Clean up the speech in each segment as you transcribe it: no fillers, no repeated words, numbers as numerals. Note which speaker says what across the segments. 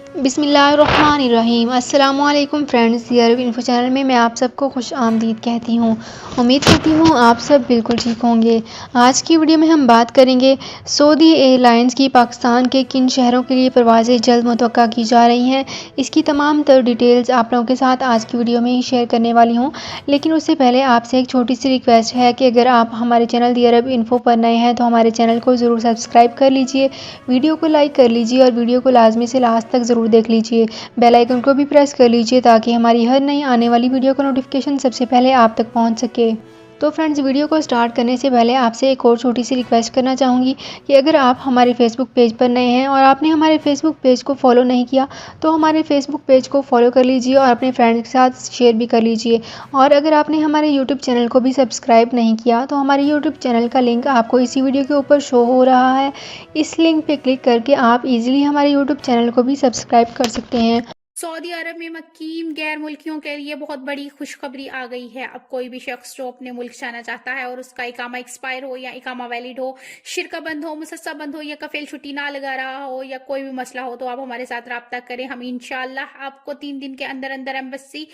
Speaker 1: बिस्मिल्लाहिर्रहमानिर्रहीम। अस्सलामुअलैकुम फ्रेंड्स, दी अरब info channel में मैं आप सबको खुश आमदीद कहती हूँ। उम्मीद करती हूँ आप सब बिल्कुल ठीक होंगे। आज की वीडियो में हम बात करेंगे सऊदी एयरलाइंस की पाकिस्तान के किन शहरों के लिए परवाज़ें जल्द मुतवक्का की जा रही हैं। इसकी तमाम तर डिटेल्स आप लोगों के साथ आज की वीडियो में ही शेयर करने वाली हूँ। लेकिन उससे पहले आपसे एक छोटी सी रिक्वेस्ट है कि अगर आप हमारे चैनल दी अरब इन्फो पर नए हैं तो हमारे चैनल को ज़रूर सब्सक्राइब कर लीजिए, वीडियो को लाइक कर लीजिए और वीडियो को लाजमी से लास्ट तक ज़रूर देख लीजिए। बेल आइकन को भी प्रेस कर लीजिए ताकि हमारी हर नई आने वाली वीडियो का नोटिफिकेशन सबसे पहले आप तक पहुंच सके। तो फ्रेंड्स, वीडियो को स्टार्ट करने से पहले आपसे एक और छोटी सी रिक्वेस्ट करना चाहूँगी कि अगर आप हमारे फेसबुक पेज पर नए हैं और आपने हमारे फेसबुक पेज को फॉलो नहीं किया तो हमारे फेसबुक पेज को फॉलो कर लीजिए और अपने फ्रेंड्स के साथ शेयर भी कर लीजिए। और अगर आपने हमारे यूट्यूब चैनल को भी सब्सक्राइब नहीं किया तो हमारे यूट्यूब चैनल का लिंक आपको इसी वीडियो के ऊपर शो हो रहा है। इस लिंक पर क्लिक करके आप ईजिली हमारे यूट्यूब चैनल को भी सब्सक्राइब कर सकते हैं।
Speaker 2: सऊदी अरब में मकीम गैर मुल्कियों के लिए बहुत बड़ी खुशखबरी आ गई है। अब कोई भी शख्स जो अपने मुल्क जाना चाहता है और उसका इकामा एक्सपायर हो या इकामा वैलिड हो, शिरका बंद हो, मुसस्सा बंद हो या कफील छुट्टी ना लगा रहा हो या कोई भी मसला हो तो आप हमारे साथ रब्ता करें। हम इंशाल्लाह आपको 3 दिन के अंदर अंदर एम्बेसी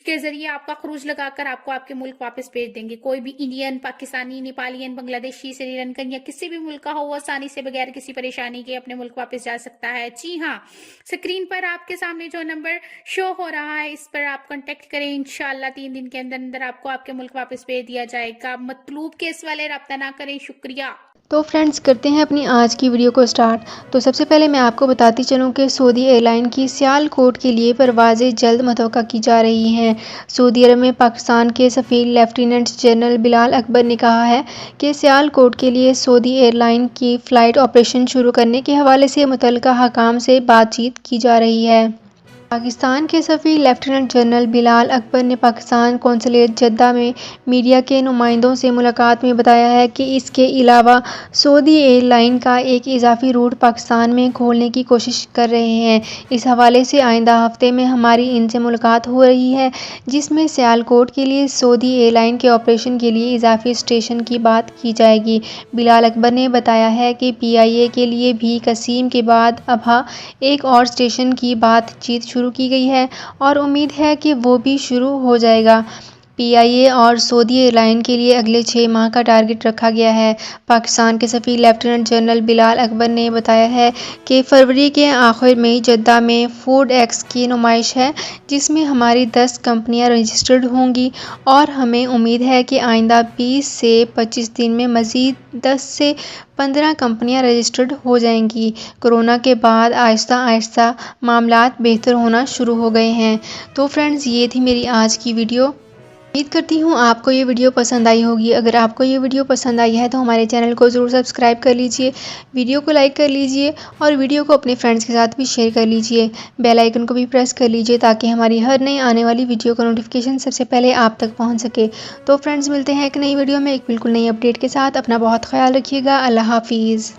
Speaker 2: के जरिए आपका खरूज लगाकर आपको आपके मुल्क वापस भेज देंगे। कोई भी इंडियन, पाकिस्तानी, नेपालियन, बांग्लादेशी, श्रीलंकन या किसी भी मुल्क का हो वो आसानी से बगैर किसी परेशानी के अपने मुल्क वापस जा सकता है। जी हाँ, स्क्रीन पर आपके सामने जो नंबर शो हो रहा है इस पर आप कांटेक्ट करें। इंशाल्लाह 3 दिन के अंदर अंदर आपको आपके मुल्क वापस भेज दिया जाएगा। मतलूब केस वाले रब्ता ना करें। शुक्रिया।
Speaker 1: तो फ्रेंड्स, करते हैं अपनी आज की वीडियो को स्टार्ट। तो सबसे पहले मैं आपको बताती चलूँ कि सऊदी एयरलाइन की सियालकोट के लिए परवाज़ें जल्द मुतवक्का की जा रही हैं। सऊदी अरब में पाकिस्तान के सफ़ीर लेफ्टिनेंट जनरल बिलाल अकबर ने कहा है कि सियालकोट के लिए सऊदी एयरलाइन की फ़्लाइट ऑपरेशन शुरू करने के हवाले से मुतल्लिका हकाम से बातचीत की जा रही है। पाकिस्तान के सफ़ीर लेफ्टिनेंट जनरल बिलाल अकबर ने पाकिस्तान कौंसलेट जद्दा में मीडिया के नुमाइंदों से मुलाकात में बताया है कि इसके अलावा सऊदी एयरलाइन का एक इजाफी रूट पाकिस्तान में खोलने की कोशिश कर रहे हैं। इस हवाले से आइंदा हफ्ते में हमारी इनसे मुलाकात हो रही है जिसमें सियालकोट के लिए सऊदी एयरलाइन के ऑपरेशन के लिए इजाफी स्टेशन की बात की जाएगी। बिलाल अकबर ने बताया है कि PIA के लिए भी कसीम के बाद अबहा एक और स्टेशन की बातचीत शुरू की गई है और उम्मीद है कि वो भी शुरू हो जाएगा। PIA और सऊदी एयरलाइन के लिए अगले 6 माह का टारगेट रखा गया है। पाकिस्तान के सफ़ीर लेफ्टिनेंट जनरल बिलाल अकबर ने बताया है कि फरवरी के आखिर में जद्दा में फूड एक्स की नुमाइश है जिसमें हमारी 10 कंपनियां रजिस्टर्ड होंगी और हमें उम्मीद है कि आइंदा 20 से 25 दिन में मज़ीद 10 से 15 कंपनियां रजिस्टर्ड हो जाएंगी। कोरोना के बाद आहिस्ता आहिस्ता मामलात बेहतर होना शुरू हो गए हैं। तो फ्रेंड्स, ये थी मेरी आज की वीडियो। उम्मीद करती हूँ आपको ये वीडियो पसंद आई होगी। अगर आपको ये वीडियो पसंद आई है तो हमारे चैनल को ज़रूर सब्सक्राइब कर लीजिए, वीडियो को लाइक कर लीजिए और वीडियो को अपने फ्रेंड्स के साथ भी शेयर कर लीजिए। बेल आइकन को भी प्रेस कर लीजिए ताकि हमारी हर नई आने वाली वीडियो का नोटिफिकेशन सबसे पहले आप तक पहुँच सके। तो फ्रेंड्स, मिलते हैं एक नई वीडियो में एक बिल्कुल नई अपडेट के साथ। अपना बहुत ख्याल रखिएगा। अल्लाह हाफिज़।